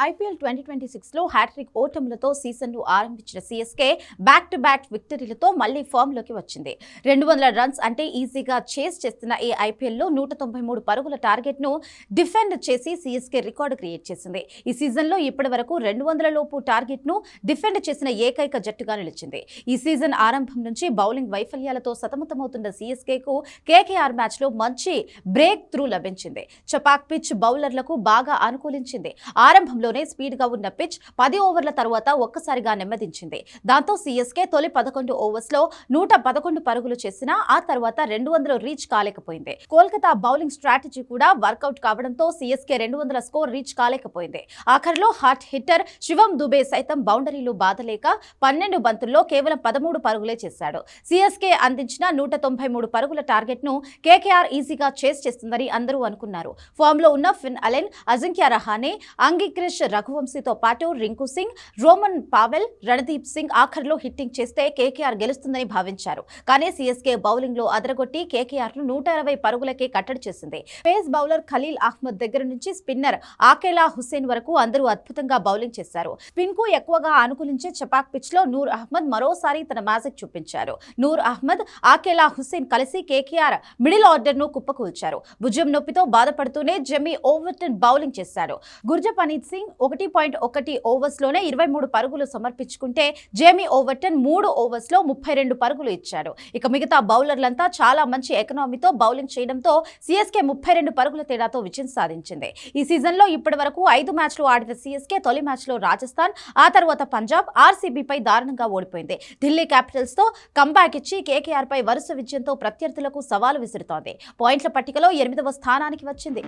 IPL 2026లో hat trick ఓటములతో సీజన్ను ఆరంభించిన సీఎస్కే బ్యాక్ టు బ్యాక్ విక్టరీలతో మళ్లీ ఫామ్లోకి వచ్చింది. 200 రన్స్ అంటే ఈజీగా చేస్ చేస్తున్న ఈ ఐపీఎల్లో 193 పరుగుల టార్గెట్ను డిఫెండ్ చేసి సీఎస్కే రికార్డు క్రియేట్ చేసింది. ఈ సీజన్లో ఇప్పటివరకు 200 లోపు టార్గెట్ను డిఫెండ్ చేసిన ఏకైక జట్టుగా నిలిచింది. ఈ సీజన్ ఆరంభం నుంచి బౌలింగ్ వైఫల్యాలతో సతమతమవుతున్న సీఎస్కేకు కేకేఆర్ మ్యాచ్లో మంచి బ్రేక్ త్రూ లభించింది. చపాక్ పిచ్ బౌలర్లకు బాగా అనుకూలించింది. ఆరంభంలోనే స్పీడ్ గా ఉన్న పిచ్ 10 ఓవర్ల తర్వాత ఒక్కసారిగా నెమ్మదించింది. దాంతో సీఎస్కే తొలి 11 ఓవర్స్ లో 111 పరుగులు చేసినా ఆ తర్వాత 200 రీచ్ కాలేకపోయింది. కోల్కతా బౌలింగ్ స్ట్రాటజీ కూడా వర్కౌట్ కావడంతో సీఎస్కే 200 స్కోర్ రీచ్ కాలేకపోయింది. ఆఖరిలో హాట్ హిట్టర్ శివం దుబే సైతం బౌండరీలు బాదలేక 12 బంతుల్లో కేవలం 13 పరుగులే చేశాడు. సీఎస్కే అందించిన 193 పరుగుల టార్గెట్ ను కేకేఆర్ ఈజీగా చేస్ చేస్తుందని అందరూ అనుకున్నారు. ఫామ్ లో ఉన్న ఫిన్ అలెన్, అజింక్య రహానే, అంగిక్రిష్ రఘువంశీతో పాటు రింకు సింగ్, రోమన్ పావెల్, రణదీప్ సింగ్ ఆఖరిలో హిట్టింగ్ చేస్తే కేకేఆర్ గెలుస్తుందని భావించారు. కానీ సీఎస్కే బౌలింగ్ లో అదరగొట్టి కేకేఆర్ ను 120 పరుగులకే కట్టడి చేసింది. పేస్ బౌలర్ ఖలీల్ అహ్మద్ దగ్గర నుంచి స్పిన్నర్ ఆకేలా హుస్సేన్ వరకు అందరూ అద్భుతంగా బౌలింగ్ చేశారు. స్పిన్ కు ఎక్కువగా అనుకూలించే చపాక్ పిచ్ లో నూర్ అహ్మద్ మరోసారి తన మ్యాజిక్ చూపించారు. నూర్ అహ్మద్, ఆకేలా హుస్సేన్ కలిసి కేకేఆర్ మిడిల్ ఆర్డర్ ను కుప్పకూల్చారు. భుజం నొప్పితో బాధపడుతూనే జెమీ ఓవర్టన్ బౌలింగ్ చేశాడు. గుర్జపనీత్ సింగ్ 1.1 ఓవర్స్ లోనే 23 పరుగులు సమర్పించుకుంటే జేమీ ఓవర్టన్ 3 ఓవర్స్ లో 32 పరుగులు ఇచ్చాడు. ఇక మిగతా బౌలర్లంతా చాలా మంచి ఎకనామీతో బౌలింగ్ చేయడంతో సీఎస్కే 32 పరుగుల తేడాతో విజయం సాధించింది. ఈ సీజన్ లో ఇప్పటి వరకు 5 మ్యాచ్లు ఆడిన సీఎస్కే తొలి మ్యాచ్ లో రాజస్థాన్, ఆ తర్వాత పంజాబ్, ఆర్సీబీపై దారుణంగా ఓడిపోయింది. ఢిల్లీ క్యాపిటల్స్ తో కంబ్యాక్ ఇచ్చి కేకేఆర్ పై వరుస విజయంతో ప్రత్యర్థులకు సవాలు విసురుతోంది. పాయింట్ల పట్టికలో 8వ స్థానానికి వచ్చింది.